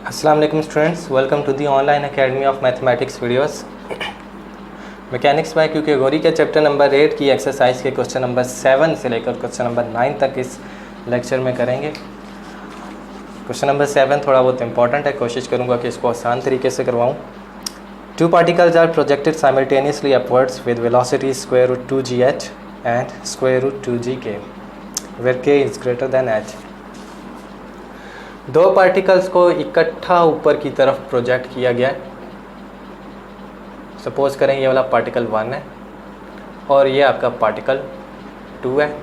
अस्सलाम वालेकुम students, welcome to the online academy of mathematics videos. Mechanics by Q category के chapter number 8 की exercise के question number 7 से लेकर क्वेश्चन नंबर 9 तक इस लेक्चर में करेंगे। क्वेश्चन नंबर 7 थोड़ा बहुत इंपॉर्टेंट है, कोशिश करूँगा कि इसको आसान तरीके से करवाऊँ। Two particles are projected simultaneously upwards with velocity square root 2gh and square root 2gk where k is greater than h। दो पार्टिकल्स को इकट्ठा ऊपर की तरफ प्रोजेक्ट किया गया है। सपोज करें ये वाला पार्टिकल 1 है और ये आपका पार्टिकल 2 है।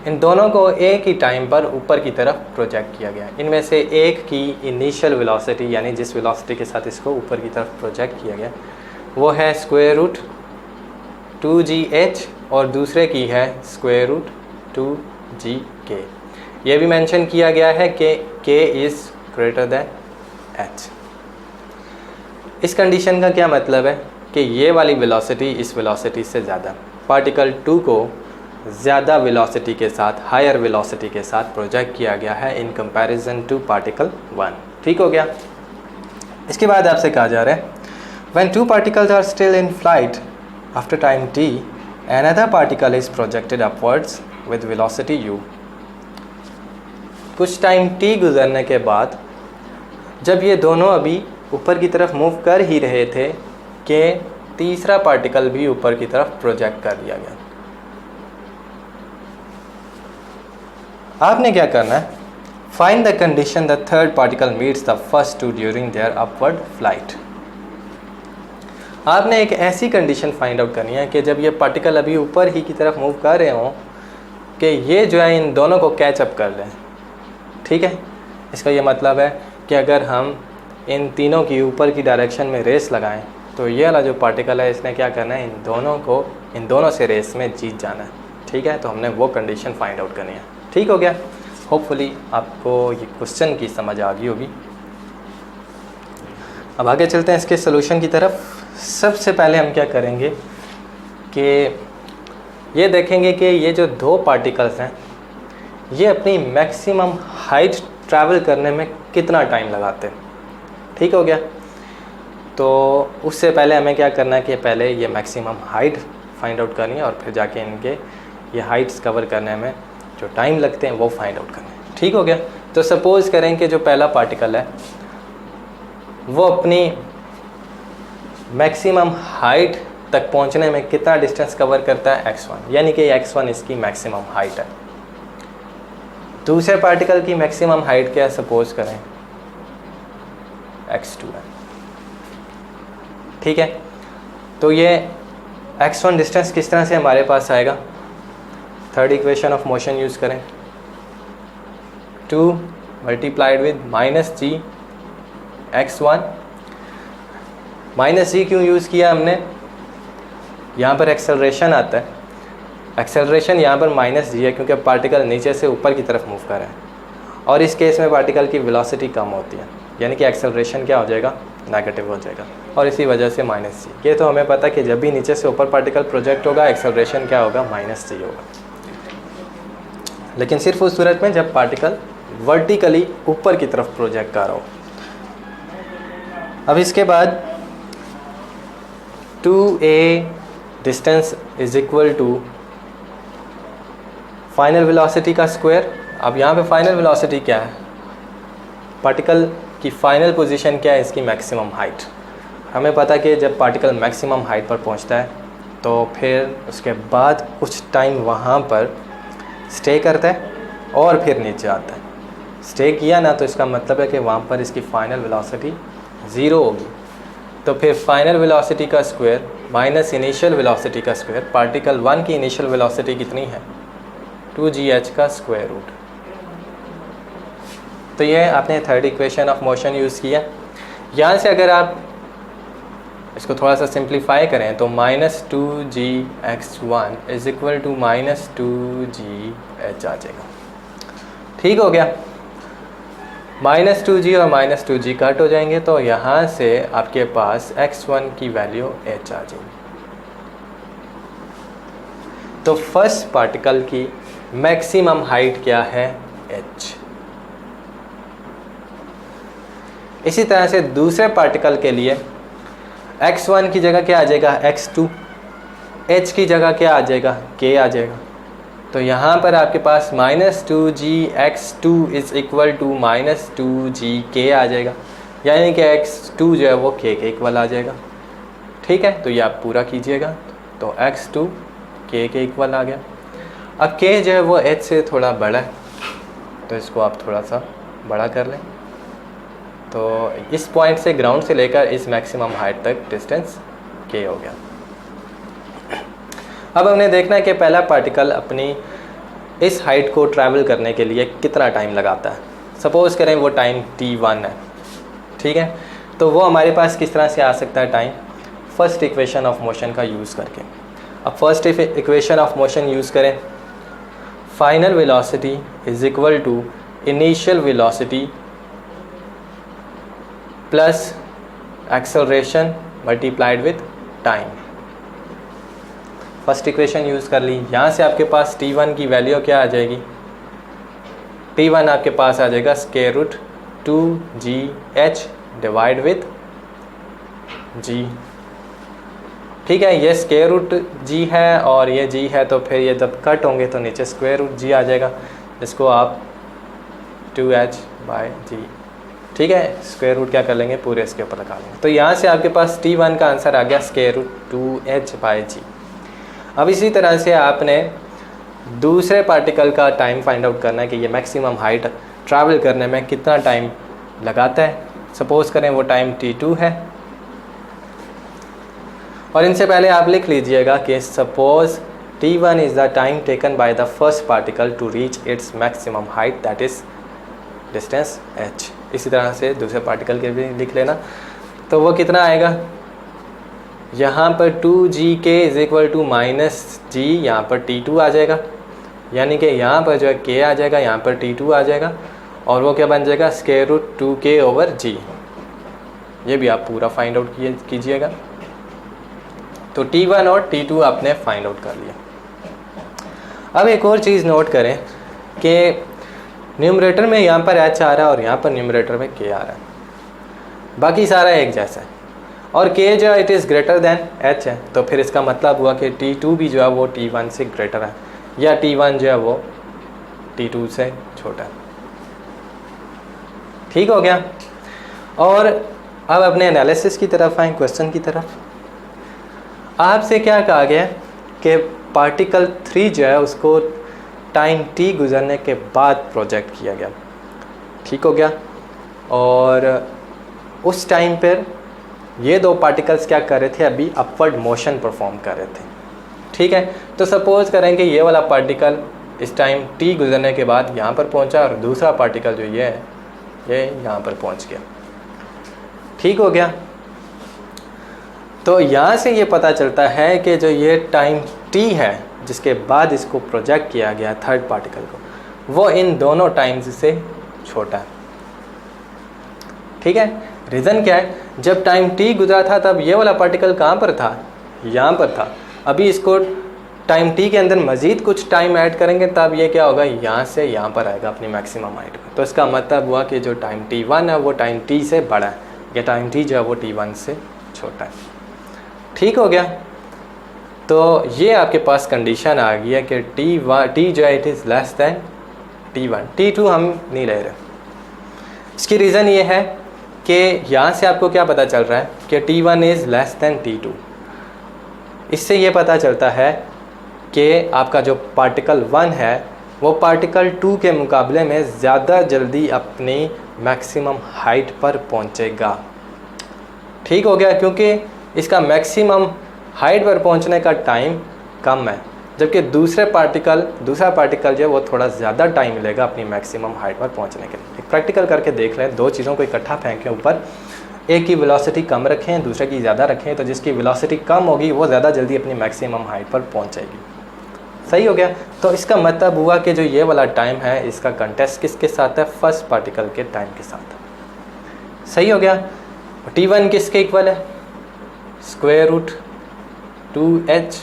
इन दोनों को एक ही टाइम पर ऊपर की तरफ प्रोजेक्ट किया गया है। इनमें से एक की इनिशियल वेलोसिटी यानी जिस वेलोसिटी के साथ इसको ऊपर की तरफ प्रोजेक्ट किया गया वो है स्क्वायर रूट 2gh और दूसरे की है स्क्वायर रूट 2gk। ये भी मेंशन किया गया है कि k is greater than h। इस कंडीशन का क्या मतलब है कि ये वाली वेलोसिटी इस वेलोसिटी से ज़्यादा, पार्टिकल 2 को ज़्यादा वेलोसिटी के साथ, हायर वेलोसिटी के साथ प्रोजेक्ट किया गया है इन कंपैरिजन टू पार्टिकल 1। ठीक हो गया। इसके बाद आपसे कहा जा रहा है when two particles are still in flight after time t another particle is projected upwards with velocity u। कुछ टाइम t गुजरने के बाद जब ये दोनों अभी ऊपर की तरफ मूव कर ही रहे थे कि तीसरा पार्टिकल भी ऊपर की तरफ प्रोजेक्ट कर दिया गया। आपने क्या करना है, find the condition the third particle meets the first two during their upward flight. आपने एक ऐसी कंडीशन फाइंड आउट करनी है कि जब ये पार्टिकल अभी ऊपर ही की तरफ मूव कर रहे हों कि ये जो है इन दोनों को कैचअप कर लें। ठीक है, इसका ये मतलब है कि अगर हम इन तीनों की ऊपर की डायरेक्शन में रेस लगाएं तो ये वाला जो पार्टिकल है इसने क्या करना है, इन दोनों से रेस में जीत जाना है। ठीक है, तो हमने वो कंडीशन फाइंड आउट करनी है। ठीक हो गया। होपफुली आपको ये क्वेश्चन की समझ आ गई होगी। अब आगे चलते हैं इसके सोल्यूशन की तरफ। सबसे पहले हम क्या करेंगे कि ये देखेंगे कि ये जो दो पार्टिकल्स हैं ये अपनी मैक्सिमम हाइट ट्रैवल करने में कितना टाइम लगाते हैं। ठीक हो गया। तो उससे पहले हमें क्या करना है कि पहले ये मैक्सिमम हाइट फाइंड आउट करनी है और फिर जाके इनके ये हाइट्स कवर करने में जो टाइम लगते हैं वो फाइंड आउट करना है। ठीक हो गया। तो सपोज़ करें कि जो पहला पार्टिकल है वो अपनी मैक्सिमम हाइट तक पहुंचने में कितना डिस्टेंस कवर करता है, x1, यानी कि x1 इसकी मैक्सिमम हाइट है। दूसरे पार्टिकल की मैक्सिमम हाइट क्या सपोज करें x2 है। ठीक है, तो ये x1 डिस्टेंस किस तरह से हमारे पास आएगा, third equation of motion use करें, 2 multiplied with -g x1। -g क्यों यूज़ किया हमने, यहाँ पर एक्सेलरेशन आता है। एक्सेलरेशन यहाँ पर -g है क्योंकि पार्टिकल नीचे से ऊपर की तरफ मूव कर रहा है और इस केस में पार्टिकल की वेलोसिटी कम होती है, यानी कि एक्सेलरेशन क्या हो जाएगा, नेगेटिव हो जाएगा और इसी वजह से -g। ये तो हमें पता है कि जब भी नीचे से ऊपर पार्टिकल प्रोजेक्ट होगा एक्सेलरेशन क्या होगा, -g होगा। लेकिन सिर्फ उस सूरत में जब पार्टिकल वर्टिकली ऊपर की तरफ प्रोजेक्ट कर रहा हो। अब इसके बाद 2a distance is equal to final velocity का स्क्वायर। अब यहाँ पे फाइनल वेलोसिटी क्या है, पार्टिकल की फाइनल पोजीशन क्या है, इसकी मैक्सिमम हाइट। हमें पता कि जब पार्टिकल मैक्सिमम हाइट पर पहुँचता है तो फिर उसके बाद कुछ टाइम वहाँ पर स्टे करता है और फिर नीचे आता है। स्टे किया ना तो इसका मतलब है कि वहाँ पर इसकी फ़ाइनल वेलोसिटी 0 होगी। तो फिर फाइनल वेलोसिटी का स्क्वायर माइनस इनिशियल वेलोसिटी का स्क्वायर, पार्टिकल 1 की इनिशियल वेलोसिटी कितनी है, 2gh का स्क्वायर रूट। तो ये आपने third equation of motion use किया। यहाँ से अगर आप इसको थोड़ा सा सिंप्लीफाई करें तो -2gx1 is equal to -2gh आ जाएगा। ठीक हो गया। -2g और -2g कट हो जाएंगे तो यहाँ से आपके पास x1 की वैल्यू h आ जाएगी। तो फर्स्ट पार्टिकल की मैक्सिमम हाइट क्या है, h। इसी तरह से दूसरे पार्टिकल के लिए x1 की जगह क्या आ जाएगा x2, h की जगह क्या आ जाएगा k आ जाएगा। तो यहाँ पर आपके पास -2gx2 is equal to -2gk आ जाएगा, यानी कि x2 जो है वो k के इक्वल आ जाएगा। ठीक है, तो ये आप पूरा कीजिएगा। तो x2 k के इक्वल आ गया। अब k जो है वो h से थोड़ा बड़ा है, तो इसको आप थोड़ा सा बड़ा कर लें। तो इस पॉइंट से ग्राउंड से लेकर इस मैक्सिमम हाइट तक डिस्टेंस k हो गया। अब हमने देखना है कि पहला पार्टिकल अपनी इस हाइट को ट्रैवल करने के लिए कितना टाइम लगाता है। सपोज़ करें वो टाइम t1 है। ठीक है, तो वो हमारे पास किस तरह से आ सकता है time, first equation of motion का यूज़ करके। अब first equation of motion use करें, final velocity is equal to initial velocity plus acceleration multiplied with time. First equation use कर ली। यहाँ से आपके पास t1 की वैल्यू क्या आ जाएगी, t1 आपके पास आ जाएगा square root 2gh divide with g। ठीक है, ये स्क्वायर रूट g है और ये g है, तो फिर ये जब कट होंगे तो नीचे स्क्वायर रूट g आ जाएगा, इसको आप 2h/g। ठीक है, स्क्वायर रूट क्या कर लेंगे, पूरे इसके ऊपर लगा लेंगे। तो यहाँ से आपके पास t1 का आंसर आ गया स्क्वायर रूट 2h/g। अब इसी तरह से आपने दूसरे पार्टिकल का टाइम फाइंड आउट करना है कि ये मैक्सिमम हाइट ट्रैवल करने में कितना टाइम लगाता है। सपोज़ करें वो टाइम t2 है, और इनसे पहले आप लिख लीजिएगा कि suppose t1 is the time taken by the first particle to reach its maximum height that is distance h। इसी तरह से दूसरे पार्टिकल के भी लिख लेना। तो वो कितना आएगा, यहाँ पर 2gk is equal to -g, यहाँ पर t2 आ जाएगा, यानी कि यहाँ पर जो है k आ जाएगा, यहाँ पर t2 आ जाएगा, और वो क्या बन जाएगा स्क्वायर रूट 2k/g। ये भी आप पूरा फाइंड आउट कीजिएगा। तो t1 और t2 आपने फाइंड आउट कर लिया। अब एक और चीज़ नोट करें कि न्यूमरेटर में यहाँ पर h आ रहा है और यहाँ पर न्यूमरेटर में k आ रहा है, बाकी सारा एक जैसा है, और k जो है it is greater than h है। तो फिर इसका मतलब हुआ कि t2 भी जो है वो t1 से ग्रेटर है, या t1 जो है वो t2 से छोटा है। ठीक हो गया। और अब अपने एनालिसिस की तरफ आए, क्वेश्चन की तरफ। आपसे क्या कहा गया कि पार्टिकल 3 जो है उसको टाइम t गुजरने के बाद प्रोजेक्ट किया गया। ठीक हो गया। और उस टाइम पर ये दो पार्टिकल्स क्या कर रहे थे, अभी अपवर्ड मोशन परफॉर्म कर रहे थे। ठीक है, तो सपोज़ करें कि ये वाला पार्टिकल इस टाइम t गुजरने के बाद यहाँ पर पहुँचा, और दूसरा पार्टिकल जो ये है ये यहाँ पर पहुँच गया। ठीक हो गया। तो यहाँ से ये पता चलता है कि जो ये टाइम t है जिसके बाद इसको प्रोजेक्ट किया गया थर्ड पार्टिकल को, वो इन दोनों टाइम्स से छोटा है। ठीक है, रीज़न क्या है, जब टाइम t गुजरा था तब ये वाला पार्टिकल कहाँ पर था, यहाँ पर था। अभी इसको टाइम t के अंदर मज़ीद कुछ टाइम ऐड करेंगे तब ये क्या होगा, यहाँ से यहाँ पर आएगा अपनी मैक्सिमम हाइट पर। तो इसका मतलब हुआ कि जो टाइम t1 है वो टाइम t से बड़ा है, या टाइम t जो है वो t1 से छोटा है। ठीक हो गया। तो ये आपके पास कंडीशन आ गई है कि t जो है it is less than t1, t2 हम नहीं ले रहे। इसकी रीज़न ये है कि यहाँ से आपको क्या पता चल रहा है कि t1 is less than t2। इससे ये पता चलता है कि आपका जो पार्टिकल 1 है वो पार्टिकल 2 के मुकाबले में ज़्यादा जल्दी अपनी मैक्सिमम हाइट पर पहुँचेगा। ठीक हो गया, क्योंकि इसका मैक्सिमम हाइट पर पहुंचने का टाइम कम है, जबकि दूसरा पार्टिकल जो है वो थोड़ा ज़्यादा टाइम मिलेगा अपनी मैक्सिमम हाइट पर पहुंचने के लिए। एक प्रैक्टिकल करके देख लें, दो चीज़ों को इकट्ठा फेंकें ऊपर, एक की वेलोसिटी कम रखें दूसरे की ज़्यादा रखें, तो जिसकी वेलोसिटी कम होगी वो ज़्यादा जल्दी अपनी मैक्सिमम हाइट पर पहुँचेगी। सही हो गया। तो इसका मतलब हुआ कि जो ये वाला टाइम है इसका कंटेस्ट किसके साथ है, फर्स्ट पार्टिकल के टाइम के साथ। सही हो गया। t1 किसके इक्वल है, square root 2h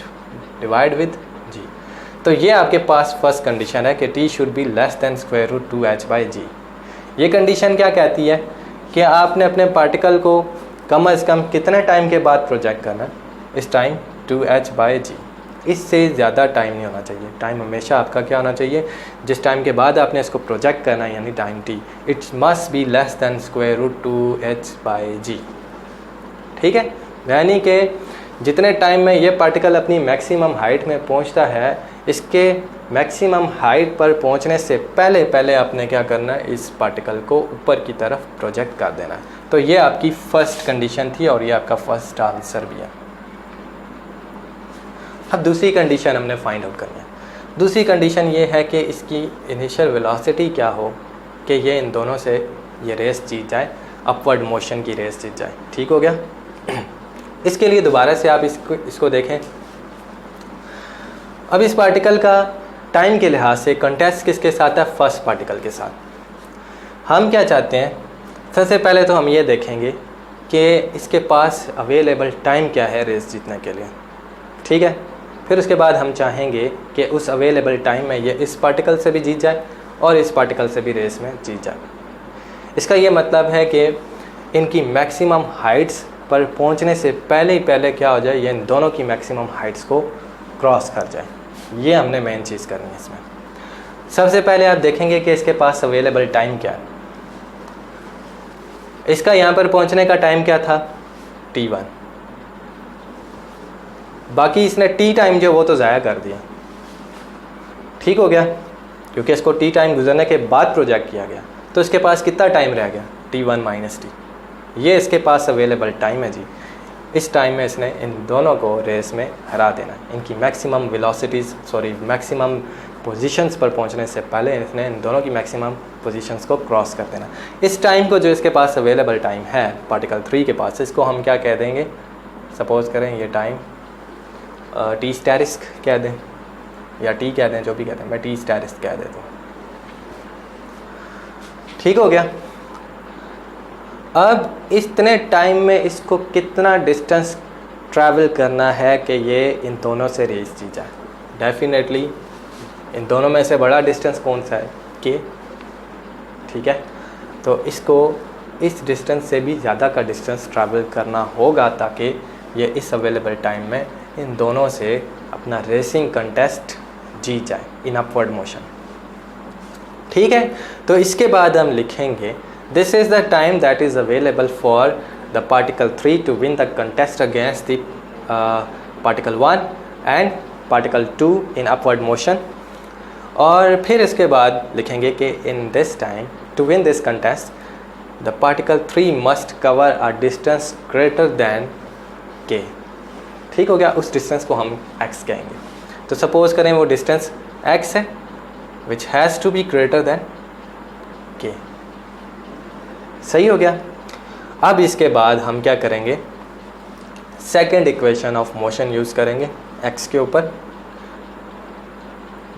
divide with g। तो ये आपके पास फर्स्ट कंडीशन है कि t should be less than square root 2h/g। ये कंडीशन क्या कहती है कि आपने अपने पार्टिकल को कम से कम कितने टाइम के बाद प्रोजेक्ट करना है, इस टाइम 2h/g। इससे ज़्यादा टाइम नहीं होना चाहिए। टाइम हमेशा आपका क्या होना चाहिए, जिस टाइम के बाद आपने इसको प्रोजेक्ट करना है यानी time t, it's must be less then √2h/g। ठीक है, यानी कि जितने टाइम में ये पार्टिकल अपनी मैक्सिमम हाइट में पहुंचता है, इसके मैक्सिमम हाइट पर पहुंचने से पहले पहले आपने क्या करना है, इस पार्टिकल को ऊपर की तरफ प्रोजेक्ट कर देना है। तो ये आपकी फर्स्ट कंडीशन थी और ये आपका फर्स्ट आंसर भी है। अब दूसरी कंडीशन हमने फाइंड आउट करनी है। दूसरी कंडीशन ये है कि इसकी इनिशियल वेलोसिटी क्या हो कि ये इन दोनों से ये रेस जीत जाए, अपवर्ड मोशन की रेस जीत जाए। ठीक हो गया। इसके लिए दोबारा से आप इसको देखें। अब इस पार्टिकल का टाइम के लिहाज से कंटेस्ट किसके साथ है, फर्स्ट पार्टिकल के साथ। हम क्या चाहते हैं, सबसे पहले तो हम ये देखेंगे कि इसके पास अवेलेबल टाइम क्या है रेस जीतने के लिए। ठीक है, फिर उसके बाद हम चाहेंगे कि उस अवेलेबल टाइम में ये इस पार्टिकल से भी जीत जाए और इस पार्टिकल से भी रेस में जीत जाए। इसका ये मतलब है कि इनकी मैक्सिमम हाइट्स पर पहुंचने से पहले ही पहले क्या हो जाए, ये इन दोनों की मैक्सिमम हाइट्स को क्रॉस कर जाए। ये हमने मेन चीज़ करनी है इसमें। सबसे पहले आप देखेंगे कि इसके पास अवेलेबल टाइम क्या है। इसका यहाँ पर पहुँचने का टाइम क्या था, t1। बाकी इसने t टाइम जो वो तो ज़ाया कर दिया। ठीक हो गया, क्योंकि इसको t टाइम गुजरने के बाद प्रोजेक्ट किया गया, तो इसके पास कितना टाइम रह गया, t1 - t। ये इसके पास अवेलेबल टाइम है जी। इस टाइम में इसने इन दोनों को रेस में हरा देना है। इनकी मैक्सिमम पोजीशंस पर पहुंचने से पहले इसने इन दोनों की मैक्सिमम पोजीशंस को क्रॉस कर देना। इस टाइम को जो इसके पास अवेलेबल टाइम है पार्टिकल 3 के पास, इसको हम क्या कह देंगे, सपोज़ करें ये टाइम t स्टैरिस्क कह दें या t कह दें, जो भी कहते हैं, मैं t स्टैरिस्क कह देता हूँ। ठीक हो गया। अब इतने टाइम में इसको कितना डिस्टेंस ट्रैवल करना है कि ये इन दोनों से रेस जीत जाए। डेफिनेटली इन दोनों में से बड़ा डिस्टेंस कौन सा है, के। ठीक है, तो इसको इस डिस्टेंस से भी ज़्यादा का डिस्टेंस ट्रैवल करना होगा ताकि ये इस अवेलेबल टाइम में इन दोनों से अपना रेसिंग कंटेस्ट जीत जाए इन अपवर्ड मोशन। ठीक है, तो इसके बाद हम लिखेंगे this is the time that is available for the particle 3 to win the contest against the particle 1 and particle 2 in upward motion। और फिर इसके बाद लिखेंगे कि in this time to win this contest the particle 3 must cover a distance greater than k। ठीक हो गया, उस डिस्टेंस को हम x कहेंगे। तो सपोज करें वो डिस्टेंस x है which has to be greater than k। सही हो गया। अब इसके बाद हम क्या करेंगे, second equation of motion use करेंगे x के ऊपर।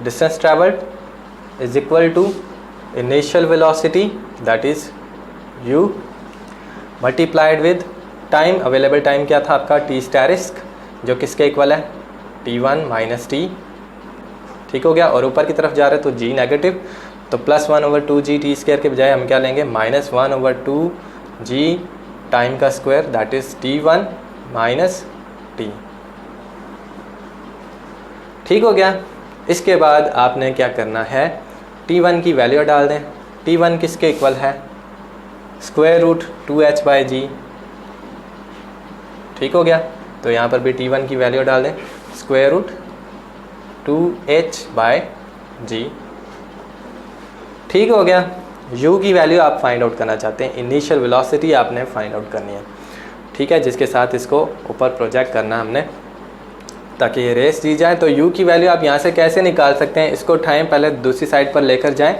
Distance travelled is equal to initial velocity that is u multiplied with time. Available time क्या था आपका, t स्टैरिस्क, जो किसके इक्वल है, t1 - t। ठीक हो गया, और ऊपर की तरफ जा रहे तो g नेगेटिव, तो +1/2g t² के बजाय हम क्या लेंगे, -1/2g टाइम का square that is t1 - t। ठीक हो गया। इसके बाद आपने क्या करना है, t1 की वैल्यू डाल दें। t1 किसके इक्वल है, √2h/g। ठीक हो गया, तो यहाँ पर भी t1 की वैल्यू डाल दें, √2h/g। ठीक हो गया। u की वैल्यू आप फाइंड आउट करना चाहते हैं, इनिशियल वेलोसिटी आपने फाइंड आउट करनी है। ठीक है, जिसके साथ इसको ऊपर प्रोजेक्ट करना हमने ताकि ये रेस दी जाए। तो u की वैल्यू आप यहाँ से कैसे निकाल सकते हैं, इसको उठाएं, पहले दूसरी साइड पर लेकर जाएं,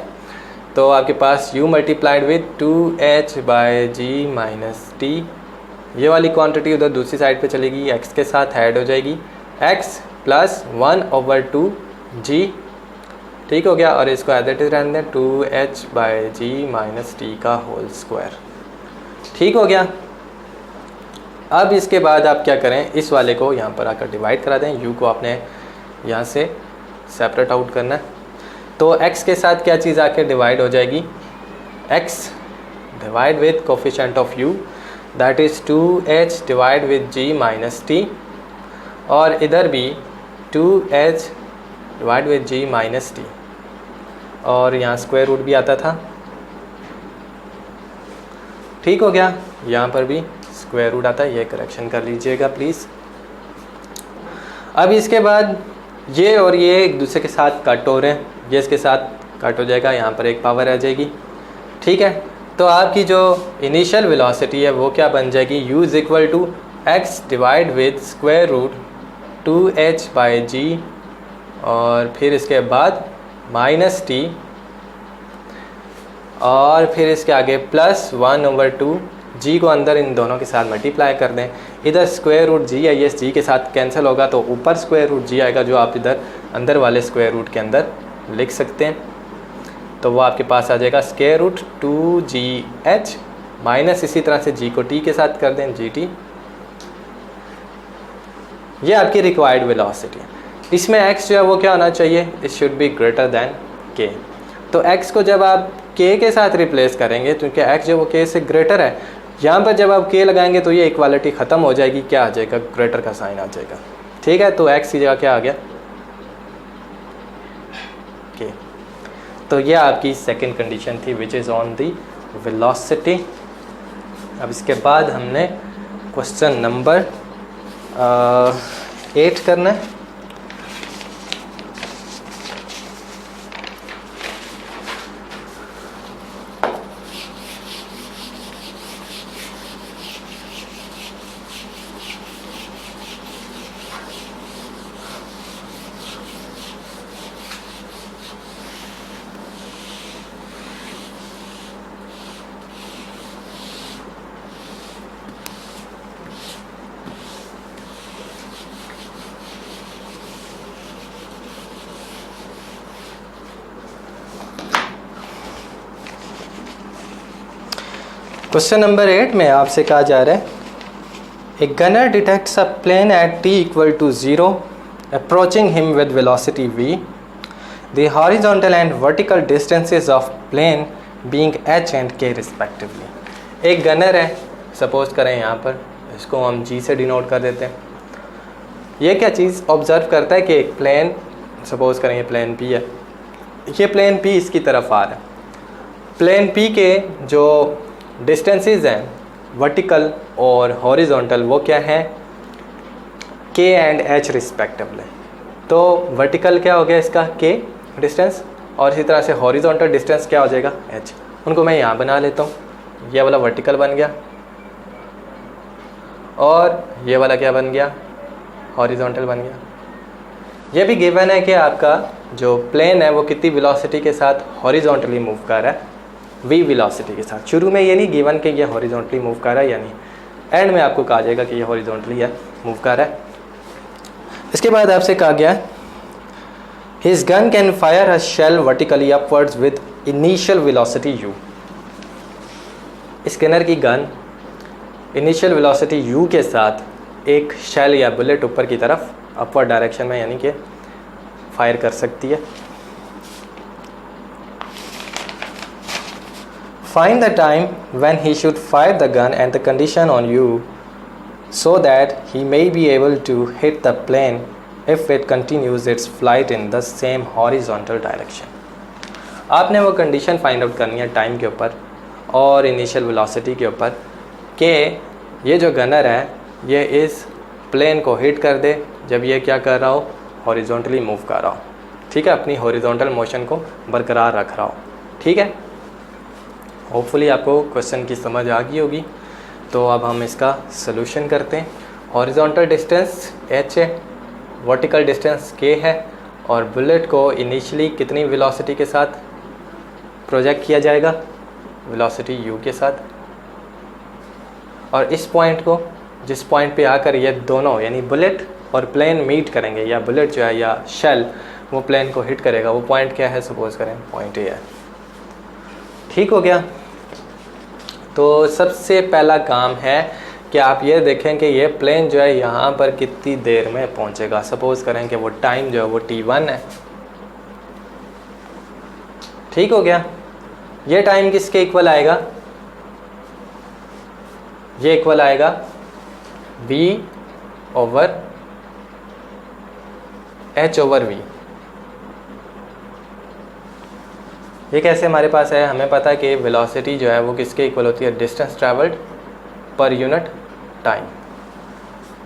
तो आपके पास u multiplied with 2h/g - t, ये वाली क्वांटिटी उधर दूसरी साइड पे चलेगी, x के साथ ऐड हो जाएगी, x + 1/2g। ठीक हो गया, और इसको एज इट इज रहने दें, 2h/g - t का होल स्क्वायर। ठीक हो गया। अब इसके बाद आप क्या करें, इस वाले को यहाँ पर आकर डिवाइड करा दें। u को आपने यहाँ से सेपरेट आउट करना है, तो x के साथ क्या चीज़ आकर डिवाइड हो जाएगी, x divide with coefficient of u that is 2h divide with g minus T, और इधर भी 2h divide with g minus T, और यहाँ स्क्वायर रूट भी आता था। ठीक हो गया, यहाँ पर भी स्क्वायर रूट आता है, ये करेक्शन कर लीजिएगा प्लीज़। अब इसके बाद ये और ये एक दूसरे के साथ कट हो रहे हैं, ये इसके साथ कट हो जाएगा, यहाँ पर एक पावर आ जाएगी। ठीक है, तो आपकी जो इनिशियल वेलोसिटी है वो क्या बन जाएगी, u is equal to x divide with square root 2h by g, और फिर इसके बाद माइनस टी, और फिर इसके आगे प्लस 1/2, जी को अंदर इन दोनों के साथ मल्टीप्लाई कर दें। इधर स्क्वायर रूट जी है, ये जी के साथ कैंसिल होगा तो ऊपर स्क्वायर रूट जी आएगा, जो आप इधर अंदर वाले स्क्वायर रूट के अंदर लिख सकते हैं। तो वो आपके पास आ जाएगा स्क्वायर रूट 2gh माइनस, इसी तरह से जी को टी के साथ कर दें, gt। ये आपकी रिक्वायर्ड वेलोसिटी है। इसमें x जो है वो क्या होना चाहिए, it should be greater than k। तो x को जब आप k के साथ रिप्लेस करेंगे, क्योंकि x जो वो k से ग्रेटर है, यहाँ पर जब आप k लगाएंगे तो ये इक्वालिटी ख़त्म हो जाएगी, क्या आ जाएगा, ग्रेटर का साइन आ जाएगा। ठीक है, तो x की जगह क्या आ गया, k। तो ये आपकी सेकंड कंडीशन थी which is on the velocity. अब इसके बाद हमने क्वेश्चन नंबर 8 करना है। क्वेश्चन नंबर 8 में आपसे कहा जा रहा है, a gunner detects a plane at t equal to 0 approaching him with velocity v, the horizontal and vertical distances of plane being h and k respectively. एक गनर है, सपोज करें यहाँ पर, इसको हम g से डिनोट कर देते हैं। ये क्या चीज़ ऑब्ज़र्व करता है कि एक प्लेन, सपोज करें ये प्लेन p है, ये प्लेन p इसकी तरफ आ रहा है। प्लेन p के जो डिस्टेंसेस हैं वर्टिकल और हॉरिजॉन्टल वो क्या है, k एंड h रिस्पेक्टिवली। तो वर्टिकल क्या हो गया इसका k डिस्टेंस, और इसी तरह से हॉरिजॉन्टल डिस्टेंस क्या हो जाएगा h। उनको मैं यहाँ बना लेता हूँ, ये वाला वर्टिकल बन गया और ये वाला क्या बन गया, हॉरिजॉन्टल बन गया। ये भी गिवन है कि आपका जो प्लेन है वो कितनी वेलोसिटी के साथ हॉरिजॉन्टली मूव कर रहा है, v वेलोसिटी के साथ। शुरू में ये नहीं गिवन कि ये हॉरिजॉन्टली मूव कर रहा है या नहीं, एंड में आपको कहा जाएगा कि ये हॉरिजॉन्टली है मूव कर रहा है। इसके बाद आपसे कहा गया, his gun can fire a shell vertically upwards with initial velocity u। इस गनर की गन इनिशियल वेलोसिटी u के साथ एक शेल या बुलेट ऊपर की तरफ अपवर्ड डायरेक्शन में यानी कि फायर कर सकती है। Find the time when he should fire the gun and the condition on you so that he may be able to hit the plane if it continues its flight in the same horizontal direction। आपने वो condition find out करनी है time के ऊपर और initial velocity के ऊपर कि ये जो गनर है ये इस प्लेन को हिट कर दे जब ये क्या कर रहा हो, हॉरिजॉन्टली मूव कर रहा हो। ठीक है, अपनी हॉरिजॉन्टल मोशन को बरकरार रख रहा हो। ठीक है, होपफुली आपको क्वेश्चन की समझ आ गई होगी। तो अब हम इसका सलूशन करते हैं। हॉरिजॉन्टल डिस्टेंस h है, वर्टिकल डिस्टेंस k है, और बुलेट को इनिशियली कितनी वेलोसिटी के साथ प्रोजेक्ट किया जाएगा, वेलोसिटी u के साथ। और इस पॉइंट को, जिस पॉइंट पे आकर ये दोनों यानी बुलेट और प्लेन मीट करेंगे, या बुलेट जो है या शेल वो प्लेन को हिट करेगा, वो पॉइंट क्या है, सपोज करें पॉइंट ए है। ठीक हो गया। तो सबसे पहला काम है कि आप ये देखें कि ये प्लेन जो है यहाँ पर कितनी देर में पहुँचेगा। सपोज़ करें कि वो टाइम जो है वो t1 है। ठीक हो गया। ये टाइम किसके इक्वल आएगा, ये इक्वल आएगा v over h over v। ये कैसे हमारे पास है, हमें पता है कि वेलोसिटी जो है वो किसके इक्वल होती है, distance travelled per unit time.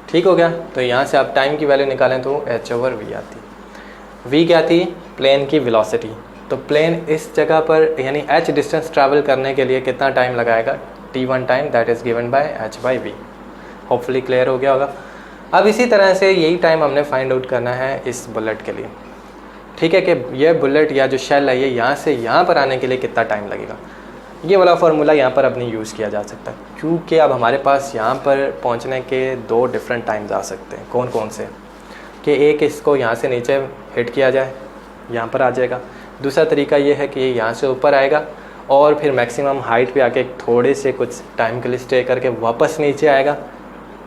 ठीक हो गया। तो यहाँ से आप टाइम की वैल्यू निकालें तो h ओवर v आती है। v क्या थी, प्लेन की वेलोसिटी। तो प्लेन इस जगह पर यानी h डिस्टेंस ट्रैवल करने के लिए कितना टाइम लगाएगा, t1 time, that is given by h by v। Hopefully clear हो गया होगा। अब इसी तरह से यही टाइम हमने फाइंड आउट करना है इस बुलेट के लिए। ठीक है, कि ये बुलेट या जो शेल है ये यहाँ से यहाँ पर आने के लिए कितना टाइम लगेगा। ये वाला फार्मूला यहाँ पर अब नहीं यूज़ किया जा सकता, क्योंकि अब हमारे पास यहाँ पर पहुँचने के दो डिफरेंट टाइम्स आ सकते हैं। कौन कौन से, कि एक इसको यहाँ से नीचे हिट किया जाए, यहाँ पर आ जाएगा। दूसरा तरीका ये है कि ये यहाँ से ऊपर आएगा और फिर मैक्सिमम हाइट पे आके थोड़े से कुछ टाइम के लिए स्टे करके वापस नीचे आएगा,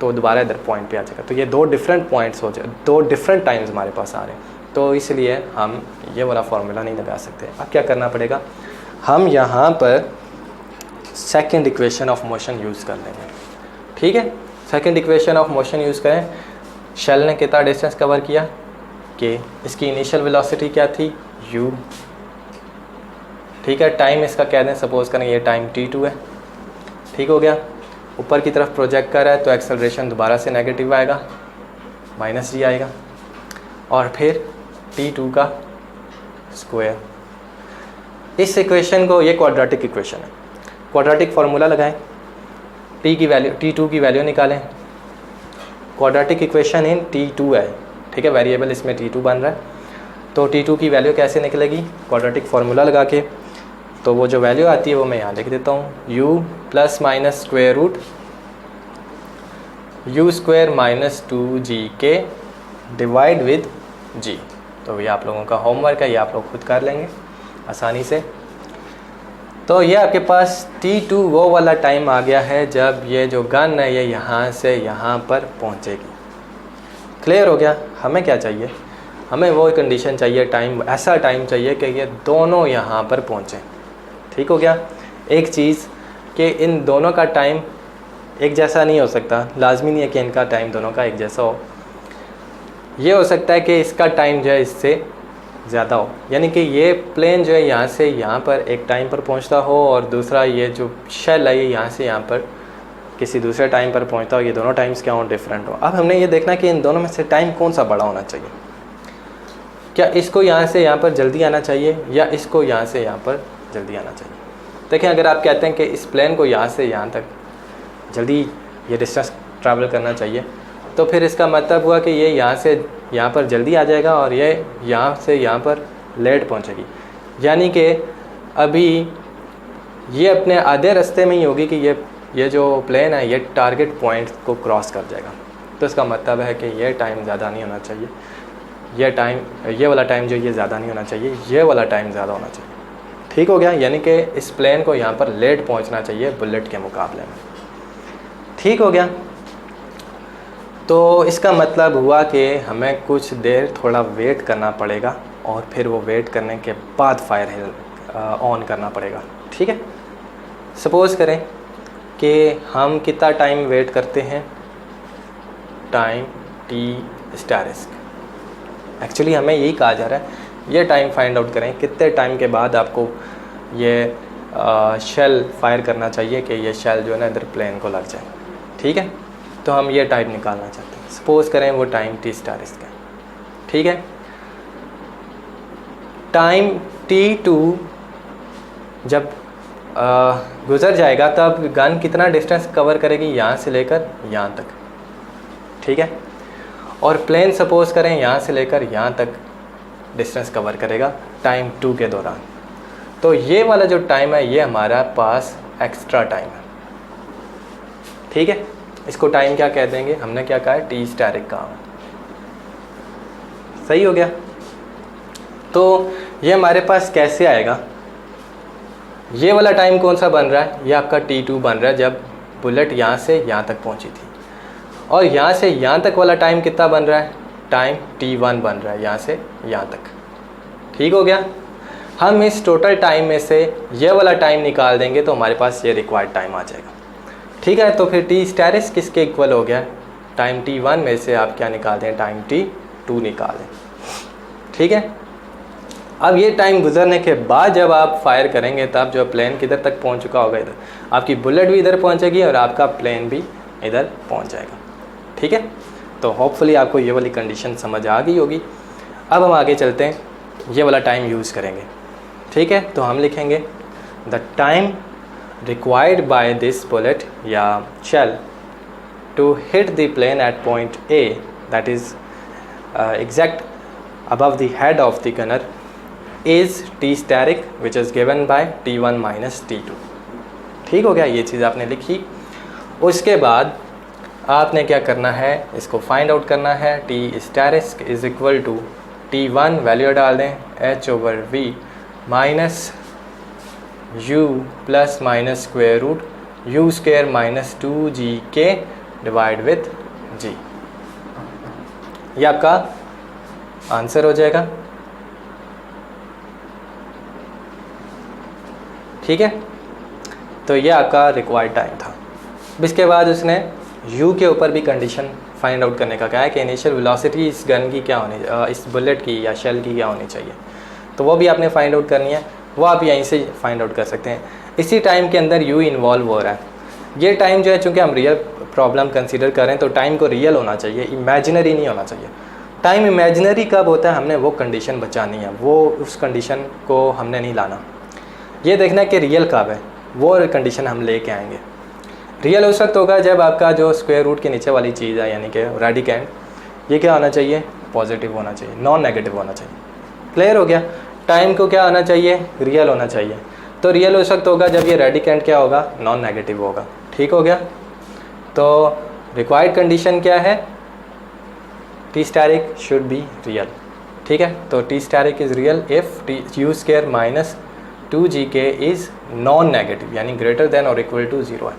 तो दोबारा इधर पॉइंट पे आ जाएगा। तो ये दो डिफरेंट पॉइंट्स हो जाए, दो डिफरेंट टाइम्स हमारे पास आ रहे हैं, तो इसलिए हम ये वाला फार्मूला नहीं लगा सकते। अब क्या करना पड़ेगा, हम यहाँ पर second equation of motion use कर लेंगे। ठीक है, second equation of motion use करें। शेल ने कितना डिस्टेंस कवर किया, कि इसकी इनिशियल वेलोसिटी क्या थी, u। ठीक है, टाइम इसका कह दें, सपोज करें ये टाइम t2 है। ठीक हो गया। ऊपर की तरफ प्रोजेक्ट कर रहा है तो एक्सेलरेशन दोबारा से नेगेटिव आएगा, -g आएगा, और फिर t2 का स्क्वायर। इस इक्वेशन को, ये क्वाड्रेटिक इक्वेशन है, क्वाड्रेटिक फार्मूला लगाएं, t की वैल्यू, t2 की वैल्यू निकालें। क्वाड्रेटिक इक्वेशन इन t2 है। ठीक है, वेरिएबल इसमें t2 बन रहा है, तो t2 की वैल्यू कैसे निकलेगी, क्वाड्रेटिक फार्मूला लगा के। तो वो जो वैल्यू आती है वो मैं यहाँ लिख देता हूँ, u plus minus square root u square minus 2gk divide with g। तो ये आप लोगों का होमवर्क है, ये आप लोग खुद कर लेंगे आसानी से। तो ये आपके पास t2 वो वाला टाइम आ गया है जब ये जो गन है ये यहाँ से यहाँ पर पहुँचेगी। क्लियर हो गया। हमें क्या चाहिए, हमें वो कंडीशन चाहिए, टाइम, ऐसा टाइम चाहिए कि ये दोनों यहाँ पर पहुँचें। ठीक हो गया। एक चीज़ कि इन दोनों का टाइम एक जैसा नहीं हो सकता, लाजमी नहीं है कि इनका टाइम दोनों का एक जैसा हो। ये हो सकता है कि इसका टाइम जो है इससे ज़्यादा हो, यानी कि ये प्लेन जो है यहाँ से यहाँ पर एक टाइम पर पहुँचता हो और दूसरा ये जो शेल है ये यहाँ से यहाँ पर किसी दूसरे टाइम पर पहुँचता हो। ये दोनों टाइम्स क्या हो, डिफरेंट हो। अब हमने ये देखना कि इन दोनों में से टाइम कौन सा बड़ा होना चाहिए। क्या इसको यहाँ से यहाँ पर जल्दी आना चाहिए या इसको यहाँ से यहाँ पर जल्दी आना चाहिए। देखें, अगर आप कहते हैं कि इस प्लेन को यहाँ से यहाँ तक जल्दी ये डिस्टेंस ट्रैवल करना चाहिए, तो फिर इसका मतलब हुआ कि ये यहाँ से यहाँ पर जल्दी आ जाएगा और ये यहाँ से यहाँ पर लेट पहुँचेगी। यानी कि अभी ये अपने आधे रास्ते में ही होगी कि ये जो प्लेन है ये टारगेट पॉइंट को क्रॉस कर जाएगा। तो इसका मतलब है कि ये टाइम ज़्यादा नहीं होना चाहिए, ये वाला टाइम जो ये ज़्यादा नहीं होना चाहिए, ये वाला टाइम ज़्यादा होना चाहिए। ठीक हो गया। यानी कि इस प्लेन को यहाँ पर लेट पहुँचना चाहिए बुलेट के मुकाबले में। ठीक हो गया। तो इसका मतलब हुआ कि हमें कुछ देर थोड़ा वेट करना पड़ेगा और फिर वो वेट करने के बाद फायर ऑन करना पड़ेगा। ठीक है। सपोज़ करें कि हम कितना टाइम वेट करते हैं, टाइम t स्टारिस्क। एक्चुअली हमें यही कहा जा रहा है, ये टाइम फाइंड आउट करें कितने टाइम के बाद आपको ये शेल फायर करना चाहिए कि ये शेल जो है ना इधर प्लेन को लग जाए। ठीक है। तो हम ये टाइम निकालना चाहते हैं। सपोज़ करें वो टाइम t स्टारिस्क है। ठीक है। टाइम t2 जब गुज़र जाएगा तब गन कितना डिस्टेंस कवर करेगी, यहाँ से लेकर यहाँ तक। ठीक है। और प्लेन सपोज़ करें यहाँ से लेकर यहाँ तक डिस्टेंस कवर करेगा टाइम 2 के दौरान। तो ये वाला जो टाइम है ये हमारा पास एक्स्ट्रा टाइम है। ठीक है। इसको टाइम क्या कह देंगे, हमने क्या कहा है, t स्टैटिक कहा है। सही हो गया। तो ये हमारे पास कैसे आएगा, ये वाला टाइम कौन सा बन रहा है, ये आपका t2 बन रहा है जब बुलेट यहाँ से यहाँ तक पहुँची थी। और यहाँ से यहाँ तक वाला टाइम कितना बन रहा है, टाइम t1 बन रहा है यहाँ से यहाँ तक। ठीक हो गया। हम इस टोटल टाइम में से ये वाला टाइम निकाल देंगे तो हमारे पास ये रिक्वायर्ड टाइम आ जाएगा। ठीक है, तो फिर टी स्टैटिस किसके इक्वल हो गया, टाइम t1 में से आप क्या निकाल दें, टाइम t2 निकाल दें। ठीक है, अब ये टाइम गुजरने के बाद जब आप फायर करेंगे तब जो प्लेन किधर तक पहुंच चुका होगा, इधर आपकी बुलेट भी इधर पहुंचेगी और आपका प्लेन भी इधर पहुंच जाएगा। ठीक है, तो होपफुली आपको ये वाली कंडीशन समझ आ गई होगी। अब हम आगे चलते हैं, ये वाला टाइम यूज़ करेंगे। ठीक है, तो हम लिखेंगे the time required by this bullet या shell to hit the plane at point A that is exact above the head of the gunner is t static which is given by t1 minus t2। ठीक हो गया, ये चीज़ आपने लिखी। उसके बाद आपने क्या करना है, इसको फाइंड आउट करना है। t static is equal to t1 value डाल दें h/v minus u plus minus square root u square minus 2gk divide with g। ये आपका आंसर हो जाएगा। ठीक है, तो ये आपका रिक्वायर्ड टाइम था। इसके बाद उसने u के ऊपर भी कंडीशन फाइंड आउट करने का कहा है कि इनिशियल वेलोसिटी इस गन की क्या होनी, इस बुलेट की या शेल की क्या होनी चाहिए, तो वो भी आपने फाइंड आउट करनी है। वो आप यहीं से फाइंड आउट कर सकते हैं। इसी टाइम के अंदर u इन्वॉल्व हो रहा है। ये टाइम जो है, चूँकि हम रियल प्रॉब्लम कंसिडर कर रहे हैं तो टाइम को रियल होना चाहिए, इमेजिनरी नहीं होना चाहिए। टाइम इमेजिनरी कब होता है, हमने वो कंडीशन बचानी है, वो उस कंडीशन को हमने नहीं लाना। ये देखना है कि रियल कब है, वो कंडीशन हम लेके आएंगे। रियल उस वक्त होगा जब आपका जो स्क्वायर रूट के नीचे वाली चीज़ है यानी कि रेडिकेंड, ये क्या होना चाहिए, पॉजिटिव होना चाहिए, नॉन नेगेटिव होना चाहिए। क्लियर हो गया। टाइम को क्या होना चाहिए, रियल होना चाहिए। तो रियल उस वक्त होगा जब ये रेडिकेंड क्या होगा, नॉन नेगेटिव होगा। ठीक हो गया। तो रिक्वायर्ड कंडीशन क्या है, T static should be real. ठीक है, तो T static is real if u square minus 2gk is non negative यानी ग्रेटर देन और इक्वल टू 0 है।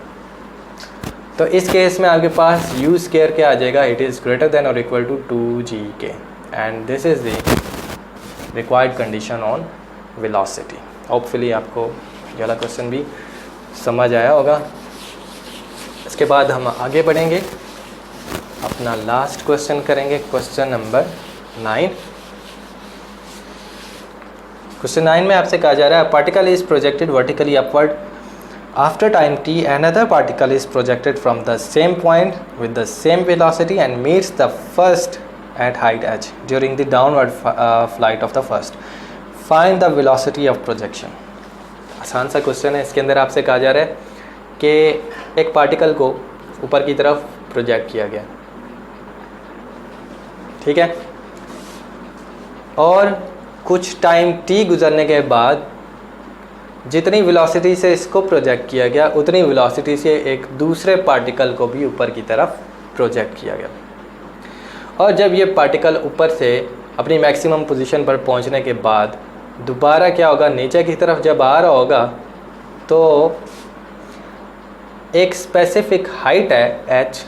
तो इस केस में आपके पास u स्क्वायर क्या आ जाएगा, इट इज़ ग्रेटर देन और equal to 2gk and this is the required condition on velocity. Hopefully आपको ये वाला क्वेश्चन भी समझ आया होगा। इसके बाद हम आगे बढ़ेंगे, अपना लास्ट क्वेश्चन करेंगे, क्वेश्चन नंबर 9। क्वेश्चन 9 में आपसे कहा जा रहा है particle is projected vertically upward after time t another particle is projected from the same point with the same velocity and meets the first at height h during the downward flight of the first. Find the velocity of projection। आसान सा question है। इसके अंदर आपसे कहा जा रहा है कि एक पार्टिकल को ऊपर की तरफ प्रोजेक्ट किया गया, ठीक है, और कुछ टाइम t गुजरने के बाद जितनी वेलोसिटी से इसको प्रोजेक्ट किया गया उतनी वेलोसिटी से एक दूसरे पार्टिकल को भी ऊपर की तरफ प्रोजेक्ट किया गया। और जब ये पार्टिकल ऊपर से अपनी मैक्सिमम पोजीशन पर पहुंचने के बाद दोबारा क्या होगा, नीचे की तरफ जब आ रहा होगा तो एक स्पेसिफिक हाइट है h,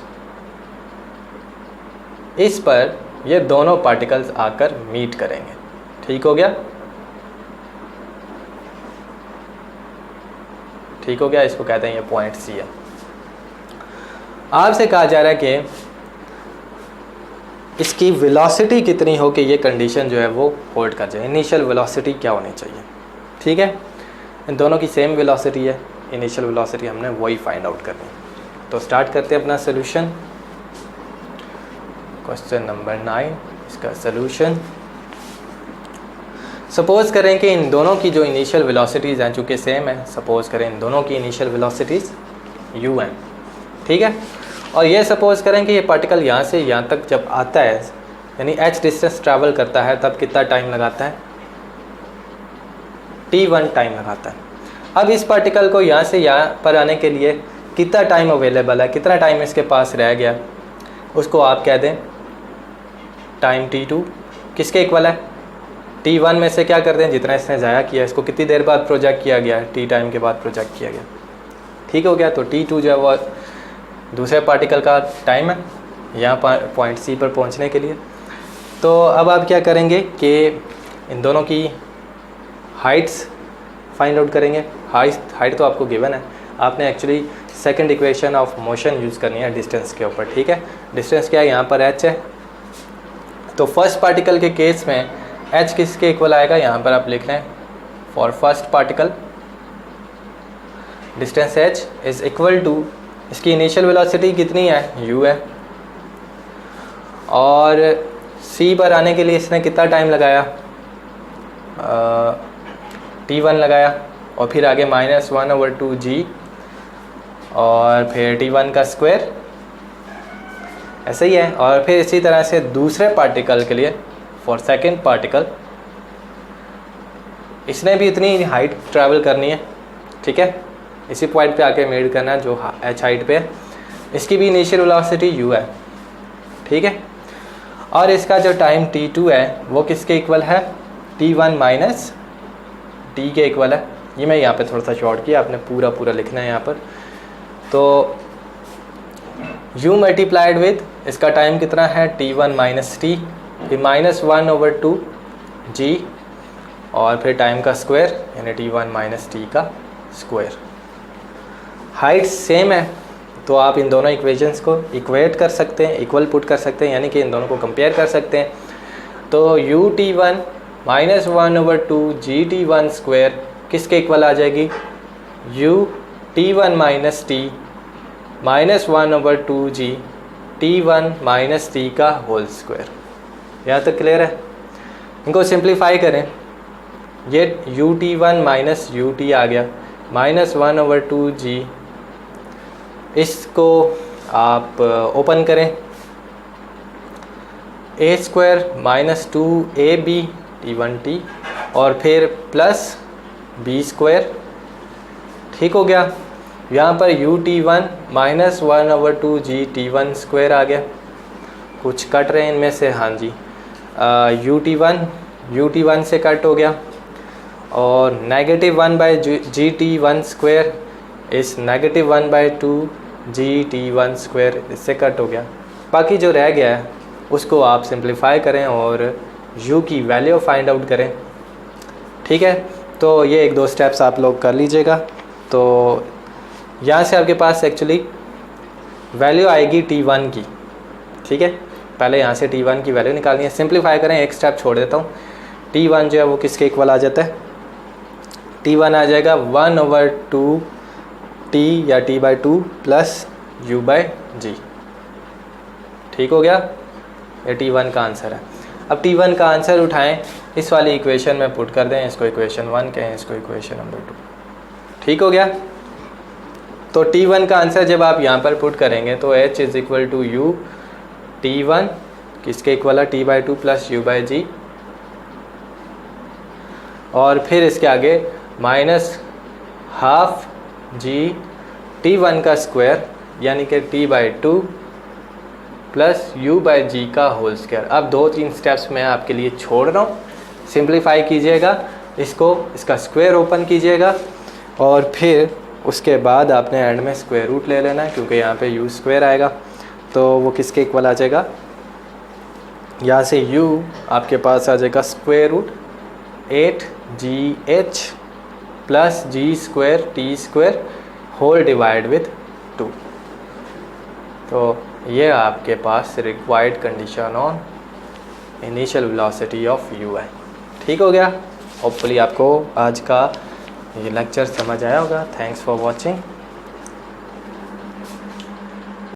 इस पर ये दोनों पार्टिकल्स आकर मीट करेंगे। ठीक हो गया, ठीक हो गया। इसको कहते हैं ये पॉइंट सी है। आपसे कहा जा रहा है कि इसकी वेलोसिटी कितनी हो कि ये कंडीशन जो है वो होल्ड कर जाए। इनिशियल वेलोसिटी क्या होनी चाहिए, ठीक है। इन दोनों की सेम वेलोसिटी है, इनिशियल वेलोसिटी हमने वही फाइंड आउट करनी है। तो स्टार्ट करते हैं अपना सोल्यूशन। क्वेश्चन नंबर 9, इसका सोल्यूशन। सपोज करें कि इन दोनों की जो इनिशियल वेलोसिटीज़ हैं चूँकि सेम है, सपोज करें इन दोनों की इनिशियल वेलोसिटीज़ u हैं, ठीक है। और ये सपोज करें कि ये पार्टिकल यहाँ से यहाँ तक जब आता है यानी h डिस्टेंस ट्रैवल करता है तब कितना टाइम लगाता है, t1 टाइम लगाता है। अब इस पार्टिकल को यहाँ से यहाँ पर आने के लिए कितना टाइम अवेलेबल है, कितना टाइम इसके पास रह गया, उसको आप कह दें टाइम t2। किसके इक्वल है, t1 में से क्या कर दें, जितना इसने ज़ाया किया, इसको कितनी देर बाद प्रोजेक्ट किया गया है, t टाइम के बाद प्रोजेक्ट किया गया। ठीक हो गया। तो t2 जो है वो दूसरे पार्टिकल का टाइम है यहाँ पर पॉइंट सी पर पहुँचने के लिए। तो अब आप क्या करेंगे कि इन दोनों की हाइट्स फाइंड आउट करेंगे। हाइट तो आपको गिवन है, आपने actually second equation of motion use करनी है डिस्टेंस के ऊपर, ठीक है। डिस्टेंस क्या है, यहाँ पर h है, तो फर्स्ट पार्टिकल के केस में h किसके इक्वल आएगा, यहाँ पर आप लिख लें for first particle distance h is equal to, इसकी इनिशियल वेलोसिटी कितनी है, u है, और c पर आने के लिए इसने कितना टाइम लगाया, t1 लगाया, और फिर आगे -1/2g और फिर t1 का स्क्वायर, ऐसे ही है। और फिर इसी तरह से दूसरे पार्टिकल के लिए फॉर सेकंड पार्टिकल इसने भी इतनी हाइट ट्रैवल करनी है, ठीक है, इसी पॉइंट पे आके मेड करना है जो h हाइट पे है, इसकी भी इनिशियल वेलोसिटी u है, ठीक है। और इसका जो टाइम t2 है वो किसके इक्वल है, t1 माइनस t के इक्वल है। ये मैं यहाँ पे थोड़ा सा शॉर्ट किया, आपने पूरा लिखना है यहाँ पर। तो u मल्टीप्लाइड विद इसका टाइम कितना है t1 माइनस t, फिर -1/2g और फिर टाइम का स्क्वायर यानी t1 माइनस t का स्क्वायर। हाइट सेम है तो आप इन दोनों इक्वेशंस को इक्वेट कर सकते हैं, इक्वल पुट कर सकते हैं, यानी कि इन दोनों को कंपेयर कर सकते हैं। तो ut1 -1/2gt1 स्क्वायर किसके इक्वल आ जाएगी, ut1 minus t -1/2g t1 minus t का होल स्क्वायर। यहाँ तक क्लियर है। इनको सिंप्लीफाई करें, ये ut1 माइनस ut आ गया -1/2g, इसको आप ओपन करें, a स्क्वायर -2ab t1t और फिर प्लस b स्क्वायर, ठीक हो गया। यहाँ पर ut1 -1/2g t1 स्क्वायर आ गया, कुछ कट रहे हैं इनमें से, हाँ जी, ut1 से कट हो गया, और -1/gt1 स्क्वायर इस -1/2gt1 स्क्वायर इससे कट हो गया। बाकी जो रह गया है उसको आप सिंप्लीफाई करें और u की वैल्यू फाइंड आउट करें, ठीक है। तो ये 1-2 स्टेप्स आप लोग कर लीजिएगा। तो यहाँ से आपके पास एक्चुअली वैल्यू आएगी t1 की, ठीक है। पहले यहाँ से t1 की वैल्यू निकालनी है, सिंप्लीफाई करें, एक स्टेप छोड़ देता हूँ। t1 जो है वो किसके इक्वल आ जाता है, t1 आ जाएगा 1/2t या t/2 प्लस u/g, ठीक हो गया। ये t1 का आंसर है। अब t1 का आंसर उठाएं, इस वाली इक्वेशन में पुट कर दें, इसको इक्वेशन 1 कहें, इसको इक्वेशन नंबर 2, ठीक हो गया। तो t1 का आंसर जब आप यहाँ पर पुट करेंगे तो h is equal to u t1 किसके इक्वल है, t/2 प्लस u/g, और फिर इसके आगे -12g t1 का स्क्वायर यानी कि t/2 प्लस u/g का होल स्क्वायर। अब 2-3 स्टेप्स मैं आपके लिए छोड़ रहा हूँ, सिंप्लीफाई कीजिएगा इसको, इसका स्क्वायर ओपन कीजिएगा और फिर उसके बाद आपने एंड में स्क्वायर रूट ले लेना है, क्योंकि यहाँ पे u स्क्वायर आएगा तो वो किसके इक्वल आ जाएगा, यहाँ से u आपके पास आ जाएगा square root 8gh plus g square t square whole divide with 2। तो ये आपके पास required condition on initial velocity of u है, ठीक हो गया। होपफुली आपको आज का ये लेक्चर समझ आया होगा। Thanks for watching.